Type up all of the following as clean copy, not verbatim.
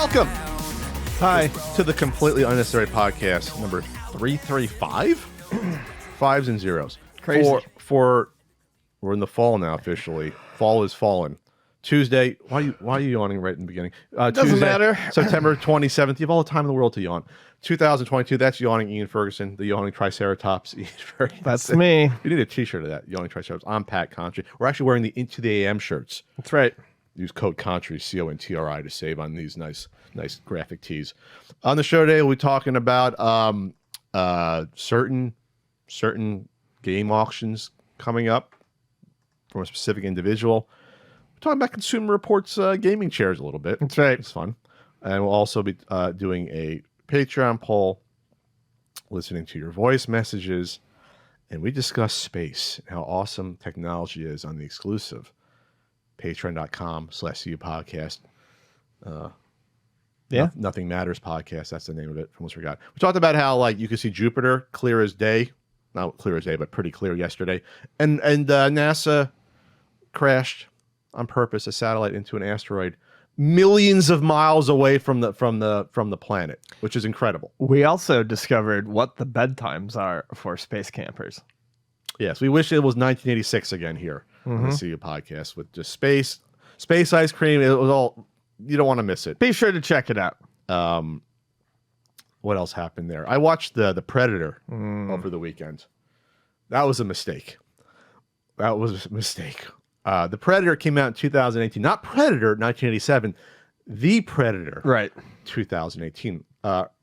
Welcome, hi, to the Completely Unnecessary Podcast, number 335. Fives and zeros. Crazy. We're in the fall now officially. Fall is fallen. Tuesday. Why are you yawning right in the beginning? Doesn't Tuesday, matter. September 27th. You have all the time in the world to yawn. 2022. That's yawning Ian Ferguson, the yawning Triceratops. Ian Ferguson. That's me. You need a T-shirt of that. Yawning Triceratops. I'm Pat Contry. We're actually wearing the Into the AM shirts. That's right. Use code Contry, CONTRI, to save on these nice graphic tees. On the show today, we'll be talking about certain game auctions coming up from a specific individual. We're talking about Consumer Reports gaming chairs a little bit. That's right. It's fun. And we'll also be doing a Patreon poll, listening to your voice messages, and we discuss space and how awesome technology is on the exclusive patreon.com/CU podcast. Nothing Matters podcast. That's the name of it. Almost forgot. We talked about how you can see Jupiter clear as day. Not clear as day, but pretty clear yesterday. And NASA crashed on purpose a satellite into an asteroid millions of miles away from the planet, which is incredible. We also discovered what the bedtimes are for space campers. Yes, we wish it was 1986 again here on the CU podcast with just space ice cream. It was all, you don't want to miss it. Be sure to check it out. What else happened there? I watched the Predator over the weekend. That was a mistake. The Predator came out in 2018. Not Predator 1987. The Predator. Right. 2018.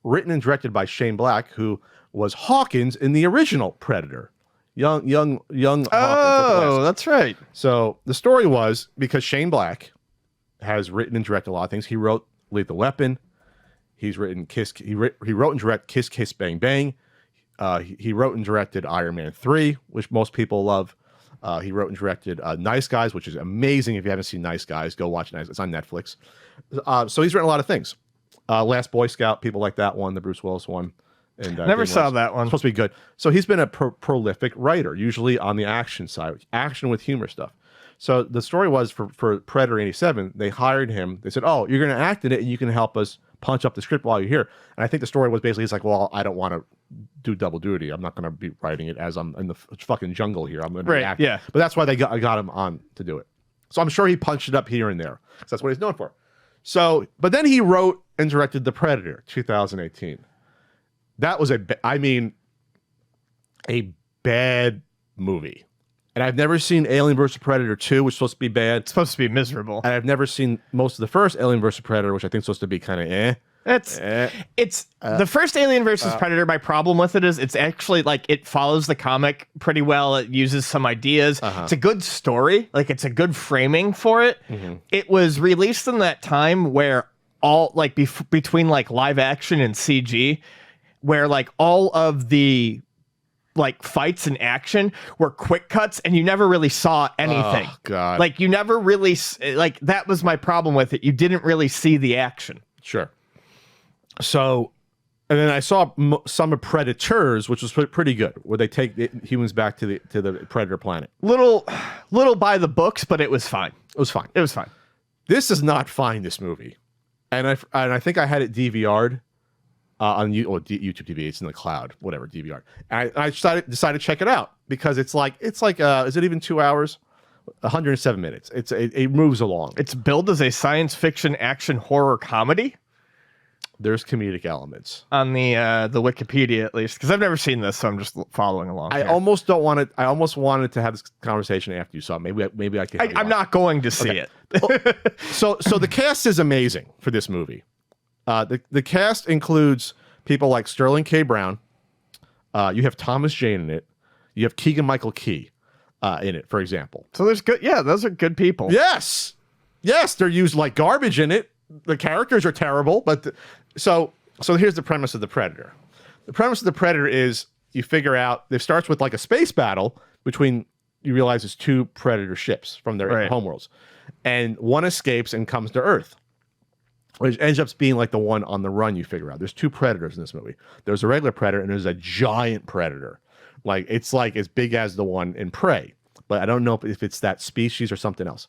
Written and directed by Shane Black, who was Hawkins in the original Predator. Young Hawkins. Oh, that's right. So the story was, because Shane Black has written and directed a lot of things. He wrote Lethal Weapon. He's written He wrote and directed Kiss Kiss Bang Bang. He wrote and directed Iron Man 3, which most people love. He wrote and directed Nice Guys, which is amazing. If you haven't seen Nice Guys, go watch Nice. It's on Netflix. So he's written a lot of things. Last Boy Scout, people like that one, the Bruce Willis one. And never saw that one. It's supposed to be good. So he's been a prolific writer, usually on the action side, action with humor stuff. So the story was for Predator 87, they hired him. They said, "Oh, you're going to act in it, and you can help us punch up the script while you're here." And I think the story was basically, he's like, "Well, I don't want to do double duty. I'm not going to be writing it as I'm in the fucking jungle here. I'm going to be acting." Yeah. But that's why I got him on to do it. So I'm sure he punched it up here and there, because that's what he's known for. So, but then he wrote and directed The Predator 2018. That was a bad movie. And I've never seen Alien vs. Predator 2, which is supposed to be bad. It's supposed to be miserable. And I've never seen most of the first Alien vs. Predator, which I think is supposed to be kind of It's the first Alien versus Predator. My problem with it is it's actually it follows the comic pretty well. It uses some ideas. It's a good story. It's a good framing for it. It was released in that time where all between live action and CG, where all of the fights and action were quick cuts and you never really saw anything. Oh, God. You never really that was my problem with it. You didn't really see the action. Sure. So, and then I saw some of Predators, which was pretty good, where they take humans back to the Predator planet. Little by the books, but it was fine. It was fine. It was fine. This is not fine, this movie. And I think I had it DVR'd on YouTube TV. It's in the cloud, whatever, DVR. And I decided to check it out because it's like is it even 2 hours? 107 minutes. It moves along. It's billed as a science fiction action horror comedy. There's comedic elements on the Wikipedia, at least, because I've never seen this, so I'm just following along. I almost wanted to have this conversation after you saw it. Maybe I can. I'm not going to see it. So the cast is amazing for this movie. The cast includes people like Sterling K. Brown. You have Thomas Jane in it. You have Keegan-Michael Key in it, for example. So there's good. Yeah, those are good people. Yes, they're used like garbage in it. The characters are terrible, but so here's the premise of The Predator. The premise of The Predator is you figure out it starts with a space battle between, you realize it's two Predator ships from their homeworlds, and one escapes and comes to Earth, which ends up being the one on the run. You figure out there's two Predators in this movie. There's a regular Predator and there's a giant Predator. It's as big as the one in Prey, but I don't know if it's that species or something else.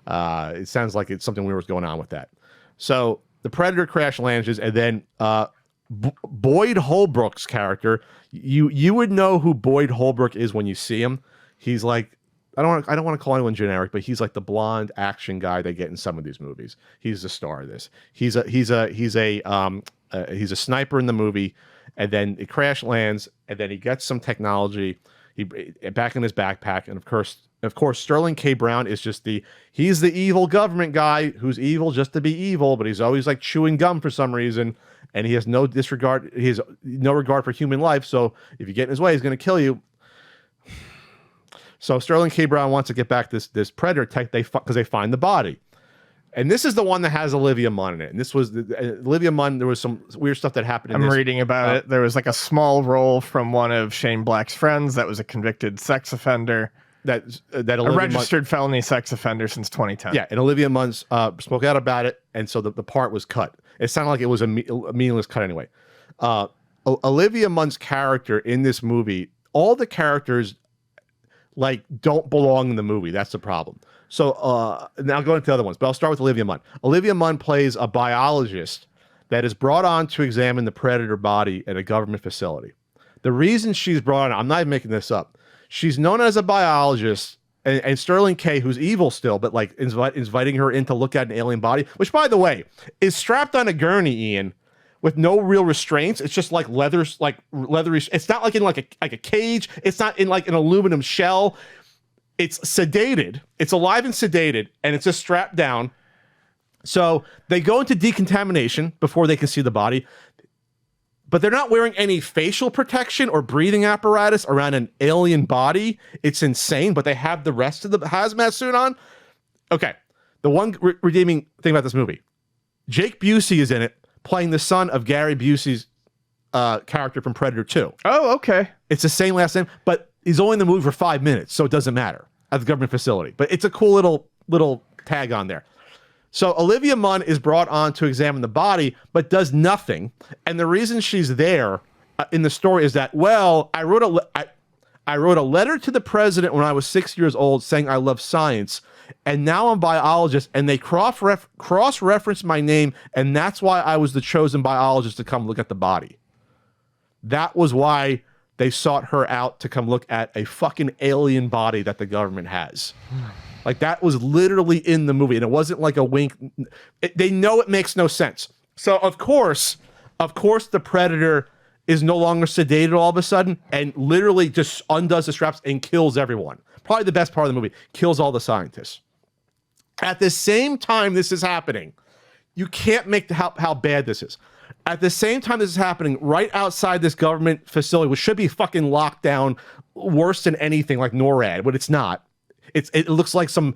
It sounds like it's something weird was going on with that. So the Predator crash lands, and then Boyd Holbrook's character, you would know who Boyd Holbrook is when you see him. He's like, I don't want to call anyone generic, but he's like the blonde action guy they get in some of these movies. He's the star of this. He's a sniper in the movie, and then it crash lands, and then he gets some technology back in his backpack, and of course Sterling K. Brown is just he's the evil government guy who's evil just to be evil, but he's always like chewing gum for some reason, and he has no regard for human life. So if you get in his way, he's going to kill you. So Sterling K. Brown wants to get back this Predator tech because they find the body. And this is the one that has Olivia Munn in it. And this was Olivia Munn. There was some weird stuff that happened in this. I'm reading about it. There was like a small role from one of Shane Black's friends that was a convicted sex offender. That a registered felony sex offender since 2010. Yeah, and Olivia Munn spoke out about it, and so the part was cut. It sounded like it was a meaningless cut anyway. Olivia Munn's character in this movie, all the characters like don't belong in the movie. That's the problem. So now going to the other ones, but I'll start with Olivia Munn. Olivia Munn plays a biologist that is brought on to examine the Predator body at a government facility. The reason she's brought on, I'm not even making this up. She's known as a biologist, and Sterling K., who's evil still, but like inviting her in to look at an alien body, which, by the way, is strapped on a gurney, Ian, with no real restraints. It's just like leathery. It's not like in like a cage. It's not in like an aluminum shell. It's sedated. It's alive and sedated, and it's just strapped down. So they go into decontamination before they can see the body. But they're not wearing any facial protection or breathing apparatus around an alien body. It's insane, but they have the rest of the hazmat suit on. Okay, the one redeeming thing about this movie, Jake Busey is in it, playing the son of Gary Busey's character from Predator 2. Oh, okay. It's the same last name, but he's only in the movie for 5 minutes, so it doesn't matter at the government facility. But it's a cool little tag on there. So Olivia Munn is brought on to examine the body, but does nothing. And the reason she's there in the story is that, well, I wrote a letter to the president when I was 6 years old saying I love science, and now I'm a biologist, and they cross-referenced my name, and that's why I was the chosen biologist to come look at the body. That was why they sought her out to come look at a fucking alien body that the government has. Like, that was literally in the movie, and it wasn't like a wink. They know it makes no sense. So, of course, the Predator is no longer sedated all of a sudden and literally just undoes the straps and kills everyone. Probably the best part of the movie. Kills all the scientists. At the same time this is happening, you can't make how bad this is. At the same time this is happening, right outside this government facility, which should be fucking locked down worse than anything like NORAD, but it's not. It looks like some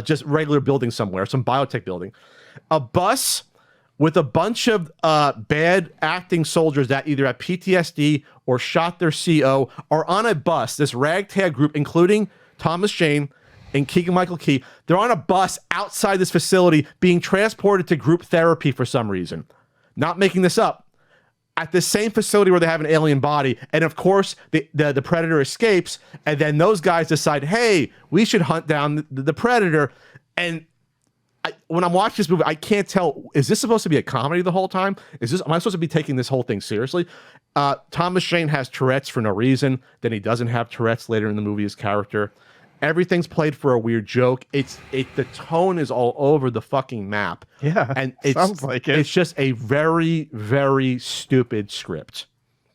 just regular building somewhere, some biotech building. A bus with a bunch of bad acting soldiers that either have PTSD or shot their CO are on a bus. This ragtag group, including Thomas Jane and Keegan-Michael Key, they're on a bus outside this facility being transported to group therapy for some reason. Not making this up. At the same facility where they have an alien body, and of course the Predator escapes, and then those guys decide, hey, we should hunt down the Predator. And when I'm watching this movie, I can't tell, is this supposed to be a comedy the whole time? Am I supposed to be taking this whole thing seriously? Thomas Jane has Tourette's for no reason. Then he doesn't have Tourette's later in the movie, his character. Everything's played for a weird joke. The tone is all over the fucking map. Yeah, and sounds like it. It's just a very, very stupid script.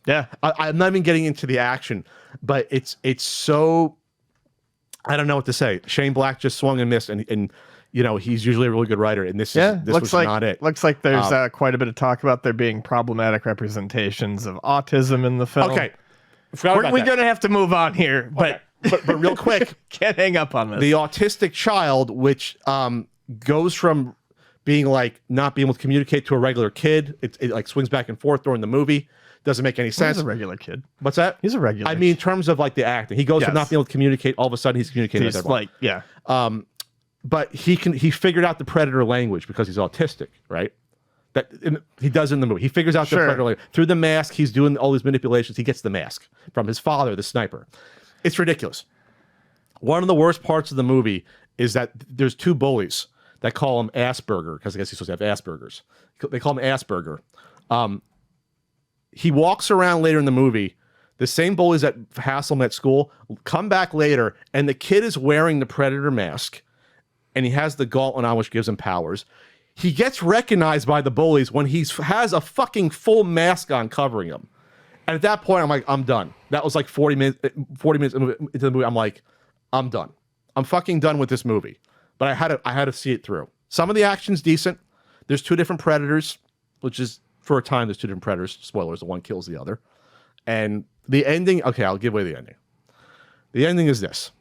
Yeah, I'm not even getting into the action, but it's so, I don't know what to say. Shane Black just swung and missed, and you know he's usually a really good writer, and this was not it. Looks like there's quite a bit of talk about there being problematic representations of autism in the film. Okay, we're going to have to move on here, but. Okay. But real quick, can't hang up on this. The autistic child, which goes from being like not being able to communicate to a regular kid, it like swings back and forth during the movie. Doesn't make any sense. He's a regular kid. What's that? He's a regular. I mean, in terms of like the acting, he goes from not being able to communicate, all of a sudden he's communicating with everyone. But he figured out the Predator language because he's autistic, right? He does in the movie. He figures out the Predator language through the mask. He's doing all these manipulations. He gets the mask from his father, the sniper. It's ridiculous. One of the worst parts of the movie is that there's two bullies that call him Asperger, because I guess he's supposed to have Asperger's. They call him Asperger. He walks around later in the movie. The same bullies that hassle him at school come back later, and the kid is wearing the Predator mask, and he has the gauntlet on, which gives him powers. He gets recognized by the bullies when he has a fucking full mask on covering him. And at that point, I'm like, I'm done. That was like 40 minutes into the movie. I'm like, I'm done. I'm fucking done with this movie. But I had to see it through. Some of the action's decent. There's two different Predators, which is, for a time, there's two different Predators. Spoilers, the one kills the other. And the ending, okay, I'll give away the ending. The ending is this.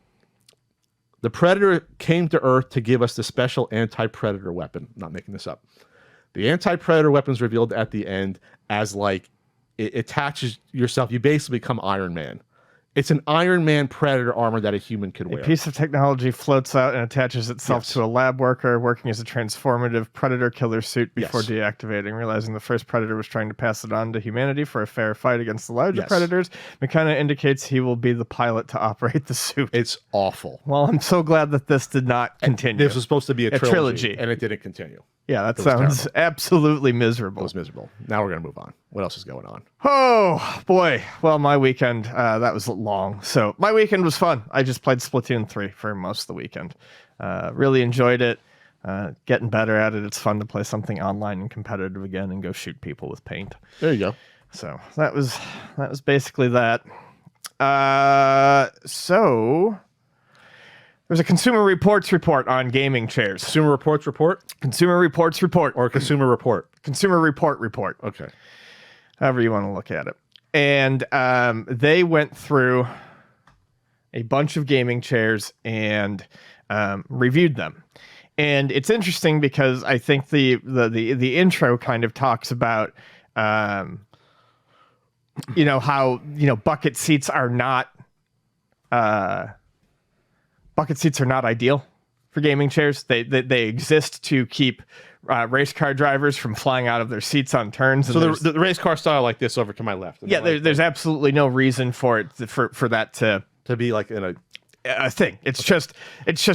The Predator came to Earth to give us the special anti-Predator weapon. I'm not making this up. The anti-Predator weapon is revealed at the end as like, it attaches yourself. You basically become Iron Man. It's an Iron Man Predator armor that a human could wear. A piece of technology floats out and attaches itself to a lab worker working as a transformative Predator killer suit before deactivating. Realizing the first Predator was trying to pass it on to humanity for a fair fight against the larger Predators, McKenna indicates he will be the pilot to operate the suit. It's awful. Well, I'm so glad that this did not continue. This was supposed to be a trilogy, and it didn't continue. Yeah, that sounds absolutely miserable. It was miserable. Now we're going to move on. What else is going on? Oh, boy. Well, my weekend, that was long. So my weekend was fun. I just played Splatoon 3 for most of the weekend. Really enjoyed it. Getting better at it. It's fun to play something online and competitive again and go shoot people with paint. There you go. So that was basically that. So... There's a Consumer Reports report on gaming chairs. Consumer Reports report? Consumer Reports report. Or Consumer Report? Consumer report. Okay. However you want to look at it. And they went through a bunch of gaming chairs and reviewed them. And it's interesting because I think the intro kind of talks about, how, bucket seats are not... Bucket seats are not ideal for gaming chairs. They exist to keep race car drivers from flying out of their seats on turns. So the race car style like this over to my left. Yeah, there's absolutely no reason for it for that to be like in a thing. It's just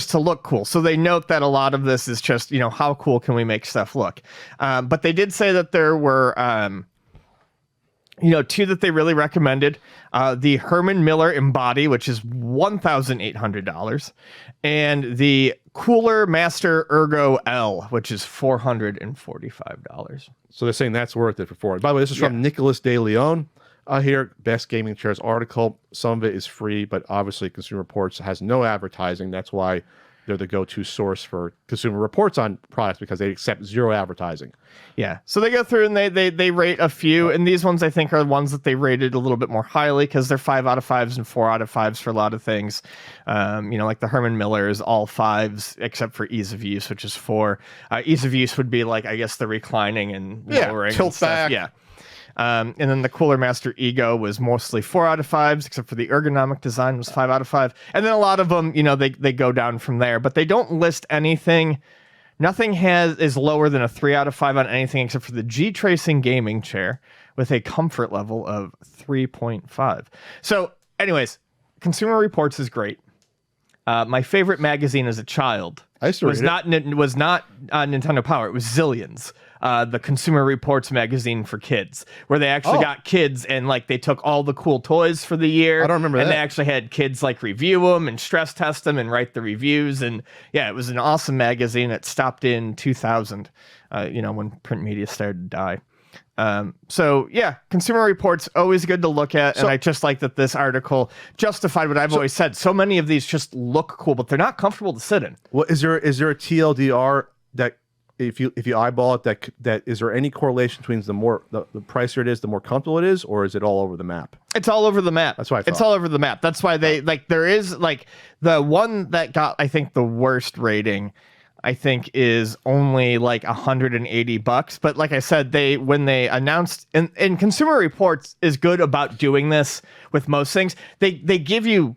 to look cool. So they note that a lot of this is just how cool can we make stuff look. But they did say that there were two that they really recommended. The Herman Miller Embody, which is $1,800, and the Cooler Master Ergo L, which is $445. So they're saying that's worth it for $400. By the way, this is from Nicholas De Leon here, Best Gaming Chairs article. Some of it is free, but obviously Consumer Reports has no advertising. That's why they're the go-to source for Consumer Reports on products, because they accept zero advertising. Yeah. So they go through and they rate a few, and these ones I think are the ones that they rated a little bit more highly because they're 5 out of 5s and 4 out of 5s for a lot of things. Like the Herman Miller is all 5s except for ease of use, which is 4. Ease of use would be like, I guess, the reclining and lowering. Tilt and stuff. back. Yeah. And then the Cooler Master Ego was mostly 4 out of 5s, except for the ergonomic design was 5 out of 5. And then a lot of them, they go down from there, but they don't list anything. Nothing is lower than a 3 out of 5 on anything except for the G-Tracing gaming chair with a comfort level of 3.5. So anyways, Consumer Reports is great. My favorite magazine as a child was not Nintendo Power. It was Zillions. The Consumer Reports magazine for kids, where they actually got kids and they took all the cool toys for the year. I don't remember and that. They actually had kids review them and stress test them and write the reviews. And yeah, it was an awesome magazine. It stopped in 2000, when print media started to die. So yeah, Consumer Reports, always good to look at. And I just like that this article justified what I've always said. So many of these just look cool, but they're not comfortable to sit in. Well, is there a TLDR that if you eyeball it, that is there any correlation between the pricier it is, the more comfortable it is, or is it all over the map? It's all over the map. That's why I thought. It's all over the map. That's why they there is the one that got, I think, the worst rating, I think, is only $180. But like I said, when they announced, and Consumer Reports is good about doing this with most things. They give you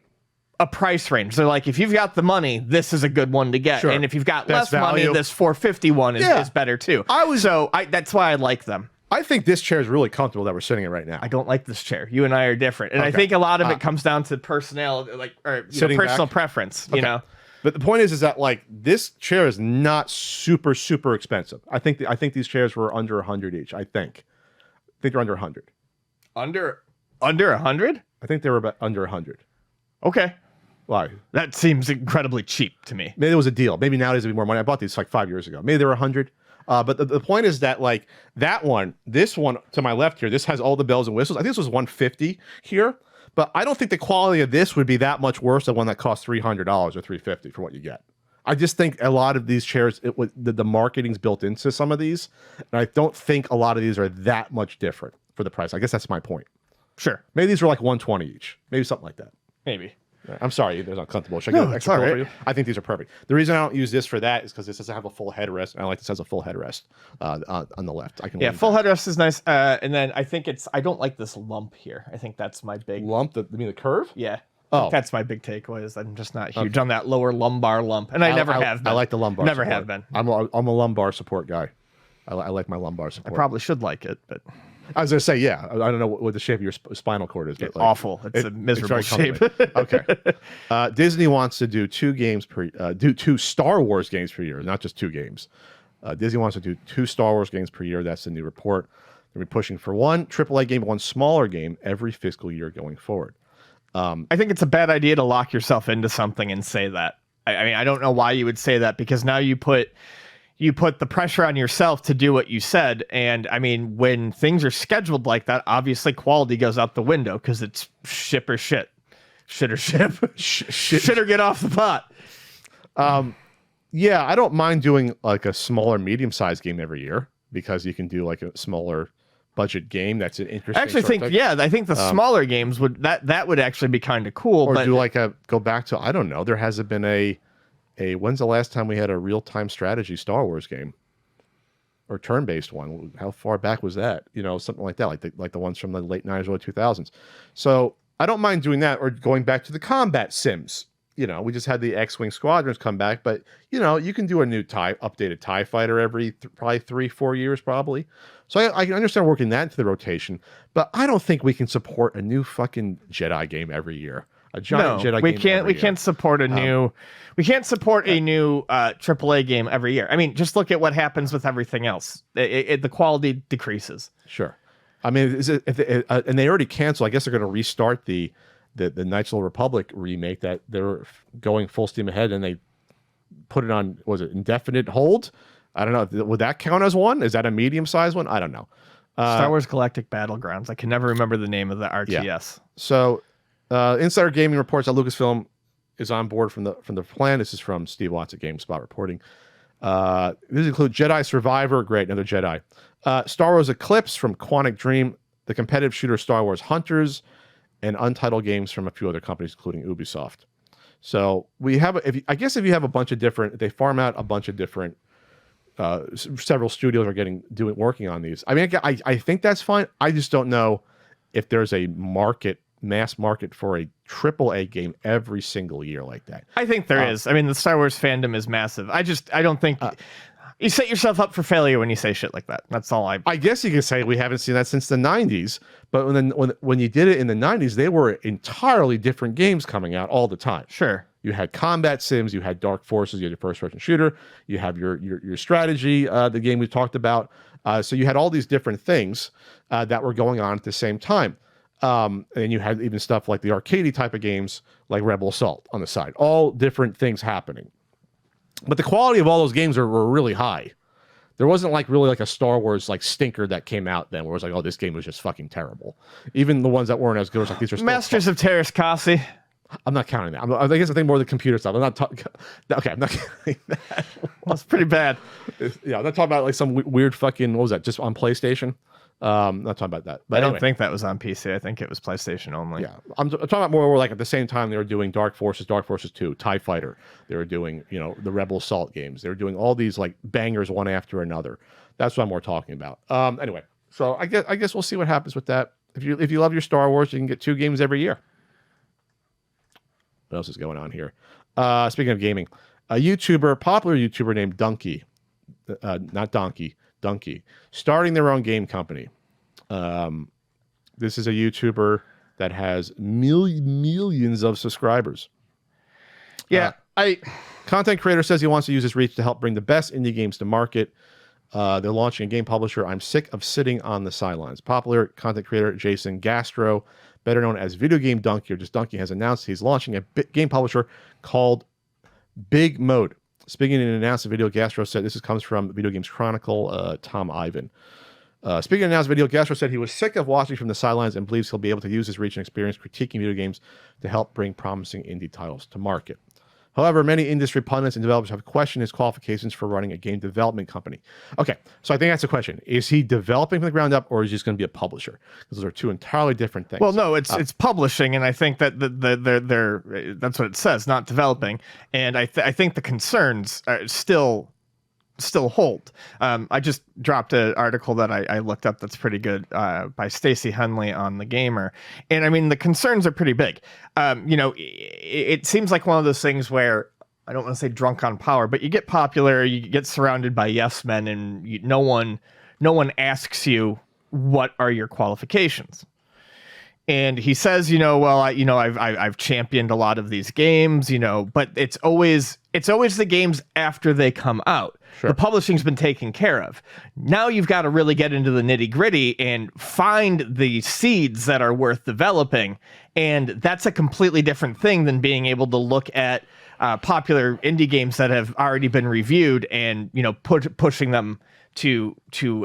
a price range. They're like, if you've got the money, this is a good one to get. Sure. And if you've got That's less money, value. this $450 is better too. That's why I like them. I think this chair is really comfortable that we're sitting in right now. I don't like this chair. You and I are different. And I think a lot of it comes down to personal Sitting personal back? preference, But the point is that like this chair is not super expensive. I think these chairs were under 100 each. I think they're under 100. Under 100? I think they were about under 100. Okay. Why? That seems incredibly cheap to me. Maybe it was a deal. Maybe nowadays it'd be more money. I bought these like 5 years ago. Maybe they were 100. But the point is that like this one to my left here, this has all the bells and whistles. I think this was 150 here, but I don't think the quality of this would be that much worse than one that costs $300 or $350 for what you get. I just think a lot of these chairs, the marketing's built into some of these, and I don't think a lot of these are that much different for the price. I guess that's my point. Sure. Maybe these were like 120 each. Maybe something like that. Maybe. I'm sorry, they're uncomfortable. Should I get an extra pillow for you? I think these are perfect. The reason I don't use this for that is because this doesn't have a full headrest, and I like this has a full headrest on the left. Full headrest is nice. And then I think I don't like this lump here. I think that's my big lump. You mean the curve? Yeah. Oh, that's my big takeaway. Is I'm just not huge on that lower lumbar lump, and I never have been. I like the lumbar. Never support. have been. I'm a lumbar support guy. I like my lumbar support. I probably should like it, but I was gonna say, yeah. I don't know what the shape of your spinal cord is. It's awful. It's a miserable shape. Okay. Disney wants to do two Star Wars games per year, not just 2 games. Disney wants to do 2 Star Wars games per year. That's the new report. They're pushing for 1 AAA game, 1 smaller game every fiscal year going forward. I think it's a bad idea to lock yourself into something and say that. I mean, I don't know why you would say that, because now you put the pressure on yourself to do what you said. And I mean, when things are scheduled like that, obviously quality goes out the window because it's ship or shit. Shit or ship. Shit or get off the pot. Yeah, I don't mind doing like a smaller, medium-sized game every year because you can do like a smaller budget game that's an interesting. I actually think, I think the smaller games would actually be kind of cool. Or but do like go back to, I don't know, there hasn't been when's the last time we had a real-time strategy Star Wars game? Or turn-based one? How far back was that? You know, something like that, like the ones from the late 90s, early 2000s. So I don't mind doing that, or going back to the combat sims. You know, we just had the X-Wing Squadrons come back, but, you know, you can do a new updated TIE fighter every probably 3-4 years, probably. So I can understand working that into the rotation, but I don't think we can support a new fucking Jedi game every year. A giant Jedi game we can't support a new AAA game every year. I mean, just look at what happens with everything else. The quality decreases. Sure. I mean, and they already canceled. I guess they're going to restart the Knights of the Republic remake that they're going full steam ahead, and they put it on, was it indefinite hold? I don't know. Would that count as one? Is that a medium-sized one? I don't know. Star Wars Galactic Battlegrounds. I can never remember the name of the RTS. Yeah. So Insider Gaming reports that Lucasfilm is on board from the plan. This is from Steve Watts at GameSpot reporting. These include Jedi Survivor, great, another Jedi. Star Wars Eclipse from Quantic Dream, the competitive shooter Star Wars Hunters, and untitled games from a few other companies, including Ubisoft. So we have, if you have a bunch of different, they farm out a bunch of different, several studios are working on these. I mean, I think that's fine. I just don't know if there's a mass market for a AAA game every single year like that. I think there is. I mean, the Star Wars fandom is massive. I don't think you set yourself up for failure when you say shit like that. That's all I guess you could say we haven't seen that since the 90s, but when you did it in the 90s, they were entirely different games coming out all the time. Sure. You had combat sims, you had Dark Forces, you had your first-person shooter, you have your strategy, the game we talked about. So you had all these different things that were going on at the same time. And you had even stuff like the arcadey type of games like Rebel Assault on the side. All different things happening. But the quality of all those games were really high. There wasn't really like a Star Wars like stinker that came out then where it was like, oh, this game was just fucking terrible. Even the ones that weren't as good was like, these are still Masters of Terras Kasi. I'm not counting that. I guess I think more of the computer stuff. I'm not talking. Okay, I'm not counting that. Well, it's pretty bad. Yeah, I'm not talking about like some weird fucking, what was that, just on PlayStation? Not talking about that. But I don't think that was on PC. I think it was PlayStation only. Yeah, I'm talking about more like at the same time they were doing Dark Forces 2, TIE Fighter. They were doing, the Rebel Assault games. They were doing all these like bangers one after another. That's what I'm more talking about. Anyway, so I guess we'll see what happens with that. If you love your Star Wars, you can get 2 games every year. What else is going on here? Speaking of gaming, popular YouTuber named Donkey, not Donkey, Donkey, starting their own game company. This is a YouTuber that has millions of subscribers. Yeah, Content creator says he wants to use his reach to help bring the best indie games to market. They're launching a game publisher. I'm sick of sitting on the sidelines. Popular content creator Jason Gastro, better known as Video Game Donkey or just Donkey, has announced he's launching a game publisher called Big Mode. Speaking in an announced video, Gastro said, this comes from Video Games Chronicle, Tom Ivan. Speaking of announced video, Gastro said he was sick of watching from the sidelines and believes he'll be able to use his reach and experience critiquing video games to help bring promising indie titles to market. However, many industry pundits and developers have questioned his qualifications for running a game development company. Okay, so I think that's the question. Is he developing from the ground up, or is he just going to be a publisher? Because those are two entirely different things. Well, no, it's publishing, and I think that they're that's what it says, not developing. And I think the concerns still hold. I just dropped an article that I looked up that's pretty good by Stacey Henley on The Gamer. And I mean, the concerns are pretty big. It seems like one of those things where, I don't want to say drunk on power, but you get popular, you get surrounded by yes men, and no one asks you, what are your qualifications? And he says, I've championed a lot of these games, but it's always the games after they come out. Sure. The publishing's been taken care of. Now you've got to really get into the nitty gritty and find the seeds that are worth developing. And that's a completely different thing than being able to look at popular indie games that have already been reviewed and, pushing them to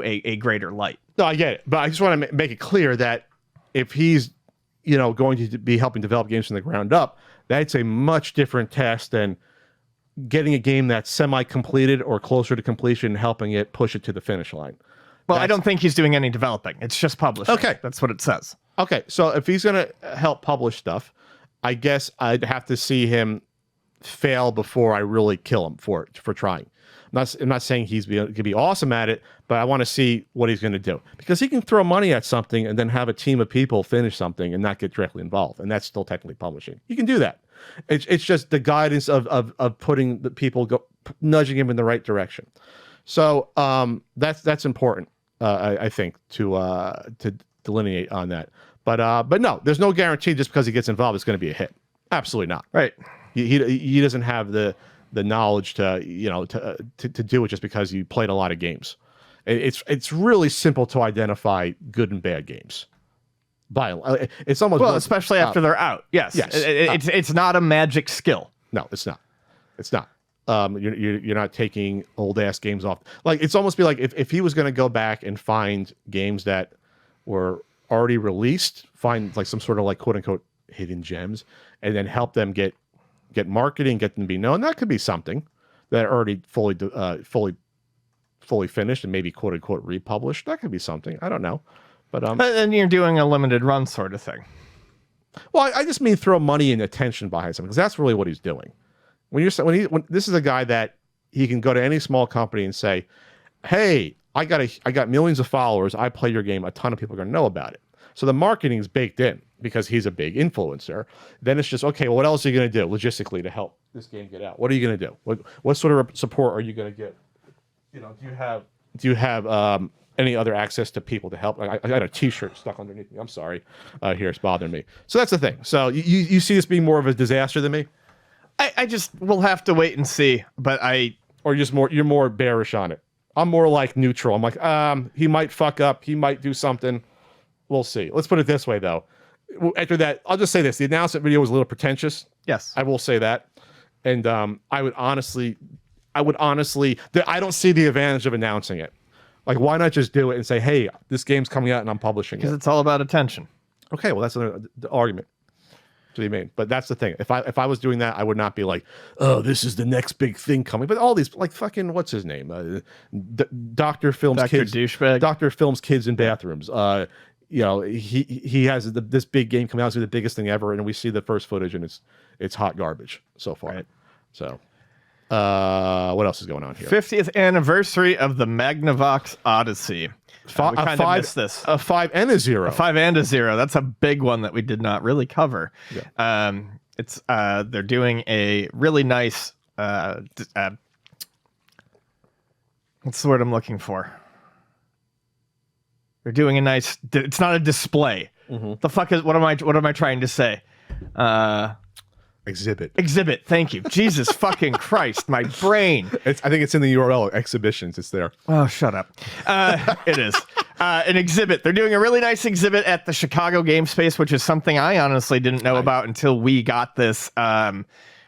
a greater light. No, I get it. But I just want to make it clear that if he's, going to be helping develop games from the ground up, that's a much different task than getting a game that's semi-completed or closer to completion and helping it push it to the finish line. Well, I don't think he's doing any developing. It's just publishing. Okay. That's what it says. Okay, so if he's going to help publish stuff, I guess I'd have to see him fail before I really kill him for trying. I'm not saying he's going to be awesome at it, but I want to see what he's going to do. Because he can throw money at something and then have a team of people finish something and not get directly involved, and that's still technically publishing. You can do that. It's just the guidance of putting the people, nudging him in the right direction. So that's important, I think, to delineate on that. But no, there's no guarantee just because he gets involved it's going to be a hit. Absolutely not. Right. He doesn't have the knowledge to do it just because you played a lot of games. It's really simple to identify good and bad games. It's almost especially after they're out. Yes. It's not a magic skill. No, it's not. It's not. You're not taking old ass games off. Like, it's almost be like if he was going to go back and find games that were already released, find like some sort of like quote unquote hidden gems, and then help them get marketing, get them to be known. That could be something that are already fully finished and maybe quote unquote republished. That could be something. I don't know. But and you're doing a limited run sort of thing. Well, I just mean throw money and attention behind something, because that's really what he's doing. When this is a guy that he can go to any small company and say, "Hey, I got millions of followers. I play your game. A ton of people are going to know about it." So the marketing is baked in because he's a big influencer. Then it's just, okay, well, what else are you going to do logistically to help this game get out? What are you going to do? What sort of support are you going to get? Do you have any other access to people to help? I got a T-shirt stuck underneath me. I'm sorry. Here, it's bothering me. So that's the thing. So you see this being more of a disaster than me? I just will have to wait and see. But you're more bearish on it. I'm more like neutral. I'm like, he might fuck up. He might do something. We'll see. Let's put it this way, though. After that, I'll just say this: the announcement video was a little pretentious. Yes, I will say that. And I would honestly, I don't see the advantage of announcing it. Like, why not just do it and say, "Hey, this game's coming out and I'm publishing it"? Because it's all about attention. Okay, well, that's the argument to be made. But that's the thing. If I was doing that, I would not be like, "Oh, this is the next big thing coming." But all these, like, fucking, what's his name? Dr. Films Dr. Kids. Douchebag. Dr. Films Kids in Bathrooms. He has this big game coming out. It's the biggest thing ever, and we see the first footage, and it's hot garbage so far. Right. So, what else is going on here? 50th anniversary of the Magnavox Odyssey. Missed this. A 5 and a 0. A 5 and a 0. That's a big one that we did not really cover. Yeah. They're doing a really nice. What's the word I'm looking for? They're doing a nice. It's not a display. Mm-hmm. The fuck is? What am I trying to say? Exhibit. Exhibit. Thank you. Jesus fucking Christ, my brain. I think it's in the URL. Exhibitions. It's there. Oh, shut up. It is. An exhibit. They're doing a really nice exhibit at the Chicago Game Space, which is something I honestly didn't know about until we got this.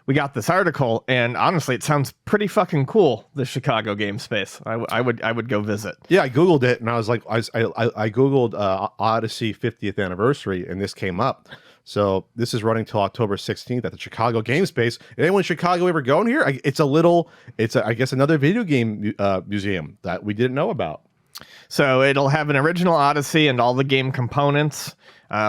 We got this article, and honestly, it sounds pretty fucking cool. The Chicago Game Space. I would go visit. Yeah, I googled it, and I was like, I googled Odyssey 50th anniversary, and this came up. So this is running till October 16th at the Chicago Game Space. Anyone in Chicago ever going here? It's I guess another video game museum that we didn't know about. So it'll have an original Odyssey and all the game components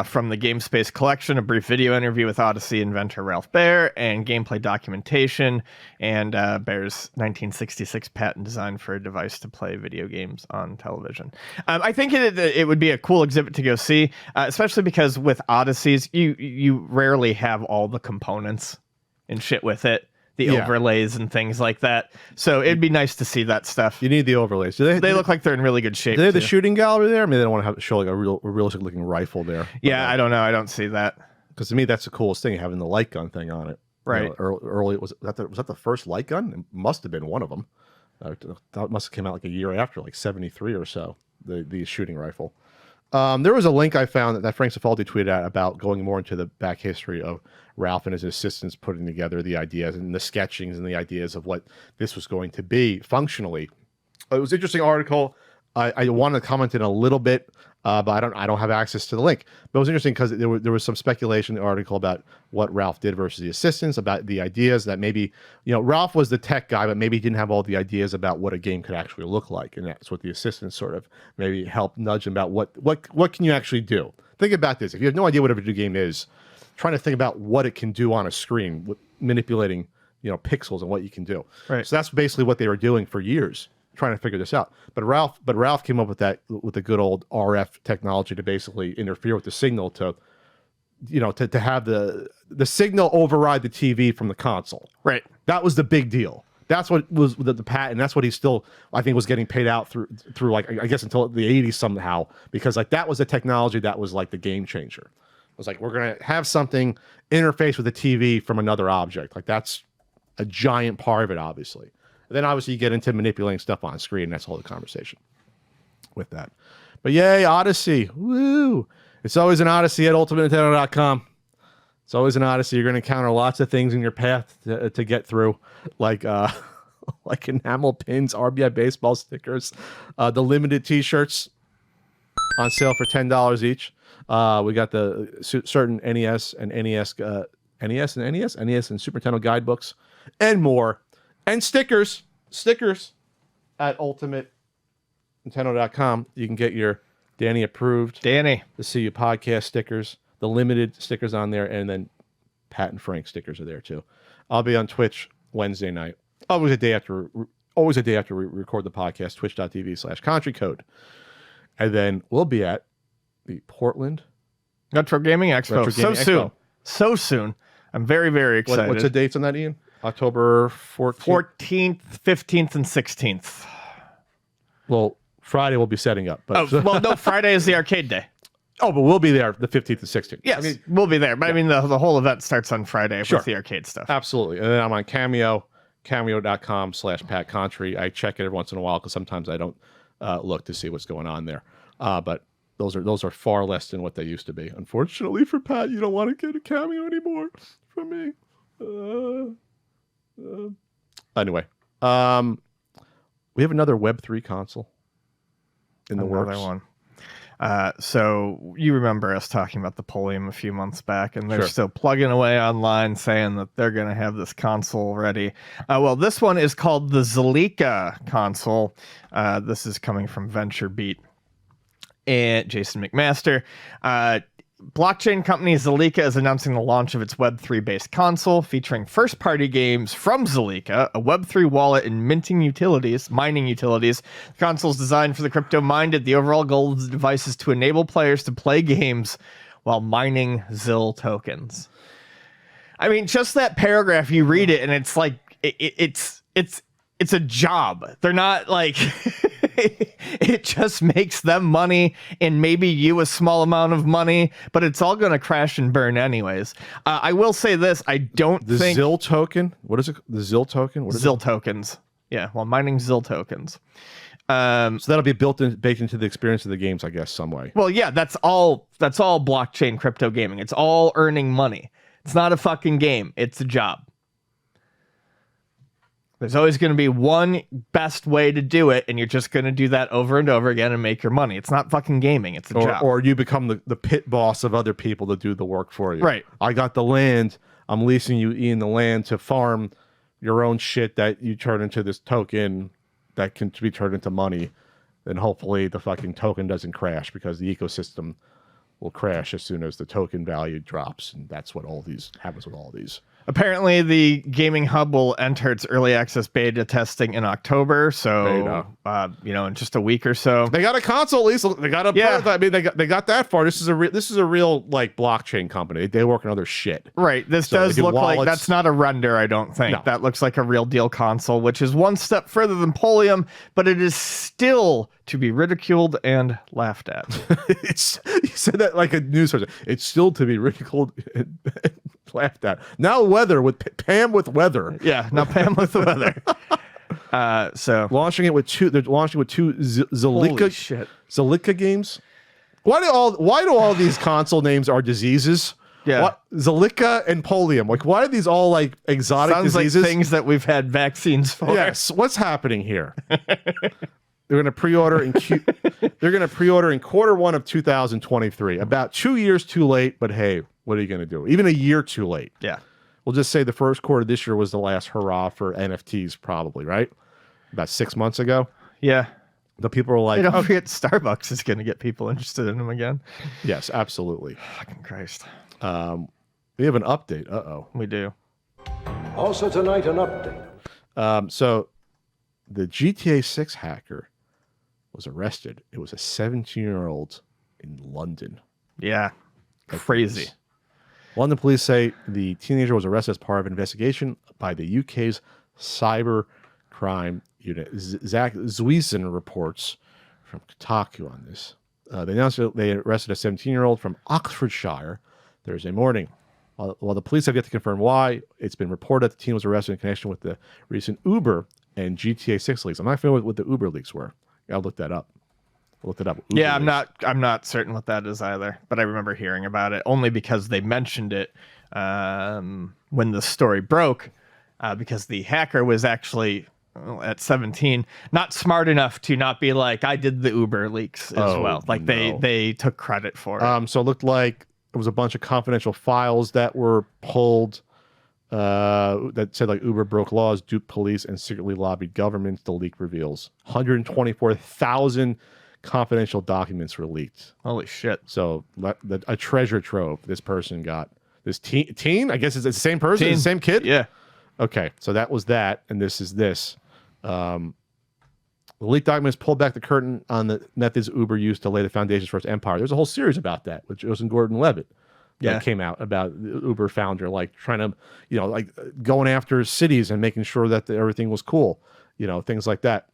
from the Game Space collection, a brief video interview with Odyssey inventor Ralph Baer, and gameplay documentation, and Baer's 1966 patent design for a device to play video games on television. I think it would be a cool exhibit to go see, especially because with Odysseys, you rarely have all the components and shit with it. The overlays and things like that. So it'd be nice to see that stuff. You need the overlays. They look like they're in really good shape. Do they have the shooting gallery there? I mean, they don't want to show like a realistic looking rifle there. Yeah, I don't know. I don't see that. Because to me, that's the coolest thing, having the light gun thing on it. Right. You know, early was that the first light gun? It must have been one of them. That must have came out like a year after, like 73 or so. The shooting rifle. There was a link I found that Frank Cifaldi tweeted out about going more into the back history of Ralph and his assistants putting together the ideas and the sketchings and the ideas of what this was going to be functionally. It was an interesting article. I wanted to comment in a little bit, but I don't have access to the link. But it was interesting because there was some speculation in the article about what Ralph did versus the assistants, about the ideas that maybe, Ralph was the tech guy, but maybe he didn't have all the ideas about what a game could actually look like. And that's what the assistants sort of maybe helped nudge him about what can you actually do. Think about this. If you have no idea what a video game is, trying to think about what it can do on a screen with manipulating, pixels and what you can do. Right. So that's basically what they were doing for years, trying to figure this out. But Ralph came up with the good old RF technology to basically interfere with the signal to have the signal override the TV from the console. Right. That was the big deal. That's what was the patent. That's what he still, I think, was getting paid out through like, I guess until the 80s somehow, because like that was the technology that was like the game changer. It was like, we're going to have something interface with the TV from another object. Like that's a giant part of it, obviously. And then obviously you get into manipulating stuff on screen. And that's all the conversation with that. But yay, Odyssey. Woo. It's always an Odyssey at ultimatenintendo.com. It's always an Odyssey. You're going to encounter lots of things in your path to get through, like enamel pins, RBI baseball stickers, the limited T-shirts on sale for $10 each. We got the certain NES and NES and Super Nintendo guidebooks and more, and stickers at ultimatenintendo.com. You can get your Danny approved, Danny, the CU podcast stickers, the limited stickers on there, and then Pat and Frank stickers are there too. I'll be on Twitch Wednesday night. Always a day after we record the podcast, twitch.tv/CountryCode. And then we'll be at the Portland Retro Gaming Expo. Expo. So soon. I'm very, very excited. What's the dates on that, Ian? October 14th? 15th, and 16th. Well, Friday we'll be setting up. But no, Friday is the arcade day. Oh, but we'll be there the 15th and 16th. Yes, we'll be there. But yeah. I mean, the whole event starts on Friday with the arcade stuff. Absolutely. And then I'm on Cameo, cameo.com/PatContry. I check it every once in a while because sometimes I don't look to see what's going on there. But those are far less than what they used to be. Unfortunately for Pat, you don't want to get a Cameo anymore from me. Anyway, we have another Web3 console in the works. Another one. So you remember us talking about the Polium a few months back, and they're still plugging away online saying that they're going to have this console ready. Well, this one is called the Zilliqa console. This is coming from VentureBeat and Jason McMaster. Blockchain company Zilliqa is announcing the launch of its Web3-based console featuring first-party games from Zilliqa, a Web3 wallet, and mining utilities. The console is designed for the crypto-minded. The overall goal of the device is to enable players to play games while mining Zil tokens. I mean, just that paragraph, you read it, and it's like it's a job. They're not like It just makes them money and maybe you a small amount of money, but it's all going to crash and burn anyways. I will say this. I don't think... The ZIL token? What is it? The ZIL token? What is ZIL it? tokens. Yeah, well, mining ZIL baked So that'll be baked into the experience of the games, I guess, some way. Well, yeah, that's all blockchain crypto gaming. It's all earning money. It's not a fucking game. It's a job. There's always going to be one best way to do it, and you're just going to do that over and over again and make your money. It's not fucking gaming. It's a job. Or you become the pit boss of other people to do the work for you. Right. I got the land. I'm leasing you the land to farm your own shit that you turn into this token that can be turned into money. And hopefully the fucking token doesn't crash because the ecosystem will crash as soon as the token value drops. And that's what happens with all these. Apparently, the gaming hub will enter its early access beta testing in October. So, in just a week or so. They got a console, at least. They got a prototype. I mean, they got that far. This is a real like blockchain company. They work on other shit. Right. This does look like that's not a render. I don't think that looks like a real deal console, which is one step further than Polium, but it is still to be ridiculed and laughed at. You said that like a news person. It's still to be ridiculed and laughed at. Now weather with Pam with weather. Yeah, now Pam with the weather. So launching it with two. They're launching with two Zilliqa games. Why do all these console names are diseases? Yeah, Zilliqa and Polium. Like, why are these all like exotic diseases? Like things that we've had vaccines for. Yes. What's happening here? They're going to pre-order in Q1 of 2023. About 2 years too late, but hey, what are you going to do? Even a year too late. Yeah. We'll just say the first quarter of this year was the last hurrah for NFTs, probably, right? About 6 months ago. Yeah. The people were like, don't forget Starbucks is going to get people interested in them again. Yes, absolutely. Fucking Christ. We have an update. Uh-oh. We do. Also tonight, an update. So the GTA 6 hacker was arrested. It was a 17-year-old in London. Yeah. Crazy. London police say the teenager was arrested as part of an investigation by the UK's cyber crime unit. Zach Zwiesen reports from Kotaku on this. They announced that they arrested a 17-year-old from Oxfordshire Thursday morning. While the police have yet to confirm why, it's been reported that the teen was arrested in connection with the recent Uber and GTA 6 leaks. I'm not familiar with what the Uber leaks were. I'll look that up. Uber yeah, leaks. I'm not certain what that is either, but I remember hearing about it only because they mentioned it when the story broke, because the hacker was actually at 17 not smart enough to not be like, I did the Uber leaks as well. Like they took credit for it. So it looked like it was a bunch of confidential files that were pulled that said like Uber broke laws, duped police, and secretly lobbied governments. The leak reveals 124,000 confidential documents were leaked. Holy shit. So a treasure trove this person got. This teen? I guess it's the same person? The same kid? Yeah. Okay, so that was that, and this is this. The leaked documents pulled back the curtain on the methods Uber used to lay the foundations for its empire. There's a whole series about that with Joseph Gordon-Levitt that came out about the Uber founder, like trying to, like going after cities and making sure that everything was cool, things like that.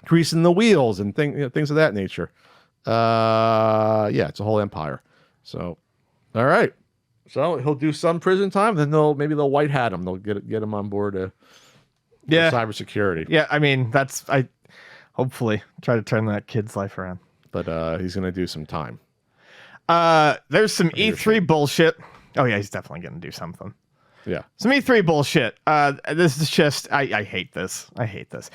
Greasing the wheels and things of that nature. It's a whole empire. So, all right. So he'll do some prison time, then maybe they'll white hat him. They'll get him on board cybersecurity. Yeah, I mean I hopefully try to turn that kid's life around. But he's gonna do some time. There's some E3 bullshit. Oh yeah, he's definitely gonna do something. Yeah. Some E3 bullshit. This is just I hate this. I hate this.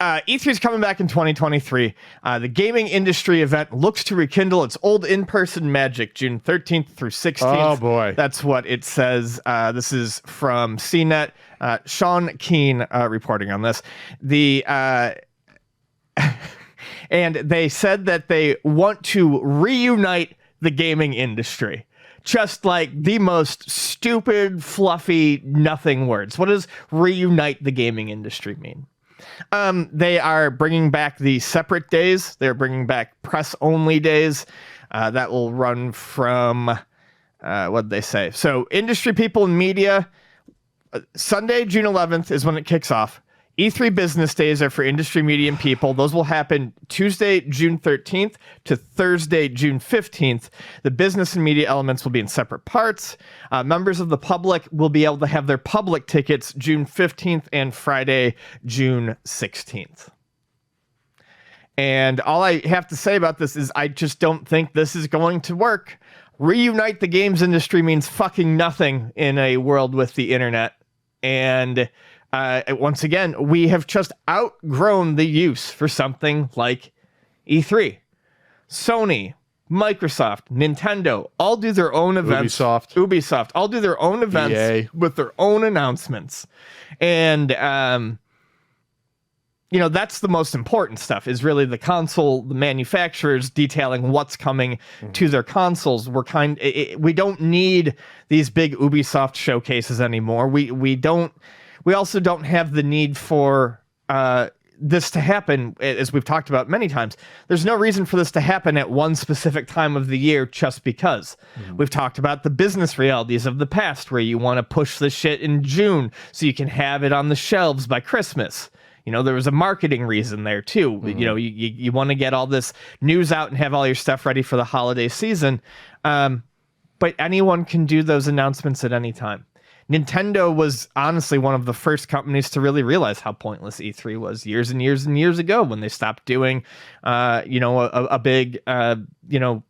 E3 is coming back in 2023. The gaming industry event looks to rekindle its old in-person magic June 13th through 16th. Oh, boy. That's what it says. This is from CNET. Sean Keane reporting on this. And they said that they want to reunite the gaming industry. Just like the most stupid, fluffy, nothing words. What does reunite the gaming industry mean? They are bringing back the separate days. They're bringing back press-only days. That will run from, what did they say? So industry people and media, Sunday, June 11th is when it kicks off. E3 business days are for industry media and people. Those will happen Tuesday, June 13th to Thursday, June 15th. The business and media elements will be in separate parts. Members of the public will be able to have their public tickets June 15th and Friday, June 16th. And all I have to say about this is I just don't think this is going to work. Reunite the games industry means fucking nothing in a world with the internet. And once again, we have just outgrown the use for something like E3. Sony, Microsoft, Nintendo, all do their own events. Ubisoft, all do their own events EA. with their own announcements. And, that's the most important stuff is really the console, the manufacturers detailing what's coming to their consoles. We don't need these big Ubisoft showcases anymore. We also don't have the need for this to happen, as we've talked about many times. There's no reason for this to happen at one specific time of the year just because. We've talked about the business realities of the past where you want to push this shit in June so you can have it on the shelves by Christmas. There was a marketing reason there too. You want to get all this news out and have all your stuff ready for the holiday season. But anyone can do those announcements at any time. Nintendo was honestly one of the first companies to really realize how pointless E3 was years and years and years ago when they stopped doing, a big, presentation.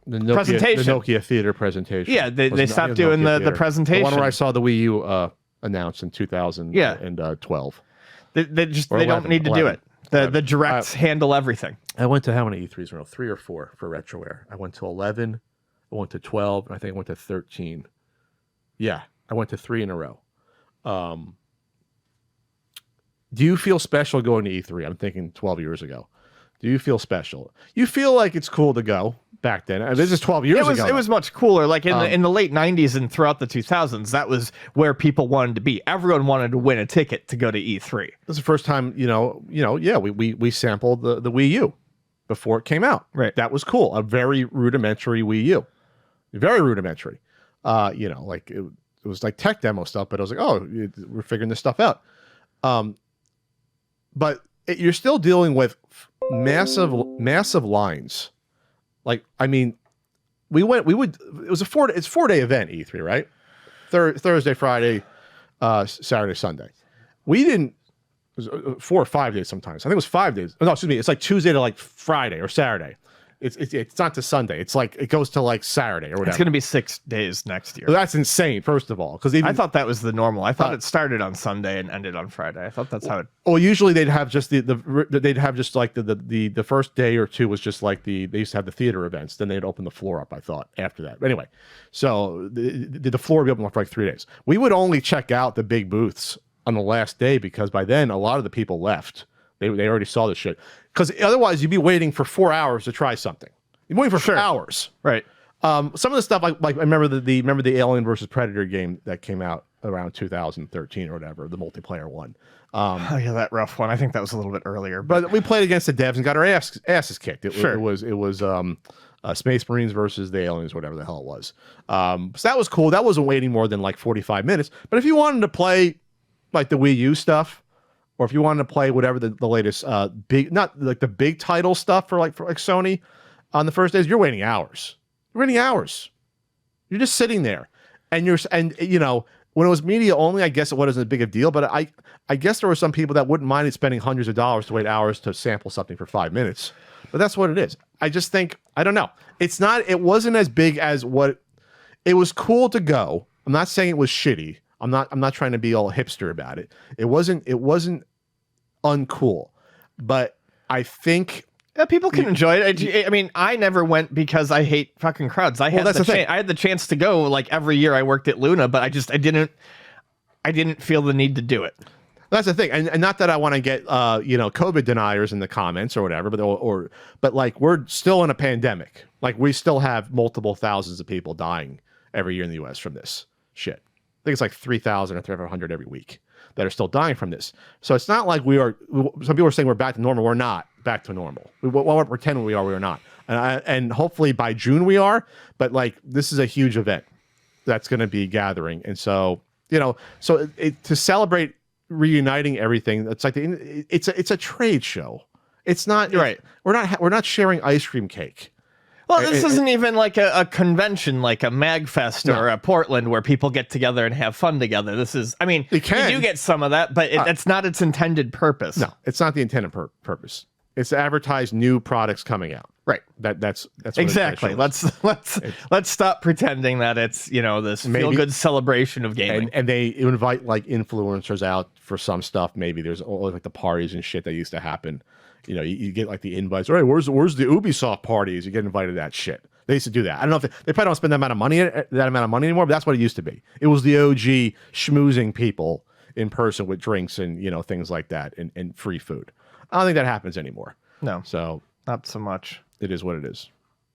The Nokia Theater presentation. Yeah, they stopped doing the presentation. The one where I saw the Wii U announced in 2012. They don't need to do it. The directs handle everything. I went to how many E3s in a row? 3 or 4 for Retroware. I went to 11, I went to 12, and I think I went to 13. Yeah, I went to 3 in a row. Do you feel special going to E3? I'm thinking 12 years ago. Do you feel special? You feel like it's cool to go back then. This is 12 years ago. It was much cooler. Like in the late 90s and throughout the 2000s, that was where people wanted to be. Everyone wanted to win a ticket to go to E3. This is the first time, we sampled the Wii U before it came out. Right. That was cool. A very rudimentary Wii U. Very rudimentary. It was like tech demo stuff, but I was like, we're figuring this stuff out. But you're still dealing with massive lines. Like, I mean, it was a 4-day event, E3, right? Thursday, Friday, Saturday, Sunday. It was 4 or 5 days sometimes. I think it was 5 days. No, excuse me. It's like Tuesday to like Friday or Saturday. It's not to Sunday. It's like it goes to like Saturday or whatever. It's going to be 6 days next year. Well, that's insane. First of all, because I thought that was the normal. I thought it started on Sunday and ended on Friday. I thought that's how it. Well, usually they'd have just the first day or two was just like they used to have the theater events. Then they'd open the floor up. I thought after that. But anyway, so the floor would be open for like 3 days. We would only check out the big booths on the last day because by then a lot of the people left. They already saw this shit. Because otherwise you'd be waiting for 4 hours to try something. You're waiting for hours. Right. Some of the stuff like I remember the Alien versus Predator game that came out around 2013 or whatever, the multiplayer one. That rough one. I think that was a little bit earlier. But we played against the devs and got our asses kicked. It was Space Marines versus the Aliens, whatever the hell it was. So that was cool. That wasn't waiting more than like 45 minutes. But if you wanted to play like the Wii U stuff, or if you wanted to play whatever the latest not like the big title stuff for Sony on the first days, you're waiting hours. You're just sitting there, and when it was media only, I guess it wasn't a big a deal. But I guess there were some people that wouldn't mind spending hundreds of dollars to wait hours to sample something for 5 minutes. But that's what it is. I just think I don't know. It wasn't as big as what it was. Cool to go. I'm not saying it was shitty. I'm not trying to be all hipster about it. It wasn't uncool, but I think people can enjoy it. I mean, I never went because I hate fucking crowds. I had the chance to go like every year I worked at Luna, but I didn't feel the need to do it. That's the thing, and not that I want to get COVID deniers in the comments or whatever, but like we're still in a pandemic. Like we still have multiple thousands of people dying every year in the U.S. from this shit. I think it's like 3,000 or 3,500 every week that are still dying from this. So it's not like we are. Some people are saying we're back to normal. We're not back to normal. We won't pretend we are. We are not. And hopefully by June we are. But like this is a huge event that's going to be gathering, and so to celebrate reuniting everything. It's like it's a trade show. It's not Right. We're not sharing ice cream cake. Well, this isn't even like a convention, like a MagFest or a Portland where people get together and have fun together. This is, I mean, you do get some of that, but that's not its intended purpose. No, it's not the intended purpose. It's to advertise new products coming out. Right. That's exactly. Let's stop pretending that it's this feel good celebration of gaming. And they invite like influencers out for some stuff. Maybe there's always like the parties and shit that used to happen. You get like the invites. All right, where's the Ubisoft parties? You get invited to that shit. They used to do that. I don't know if they probably don't spend that amount of money anymore. But that's what it used to be. It was the OG schmoozing people in person with drinks and things like that and free food. I don't think that happens anymore. No, so not so much. It is what it is.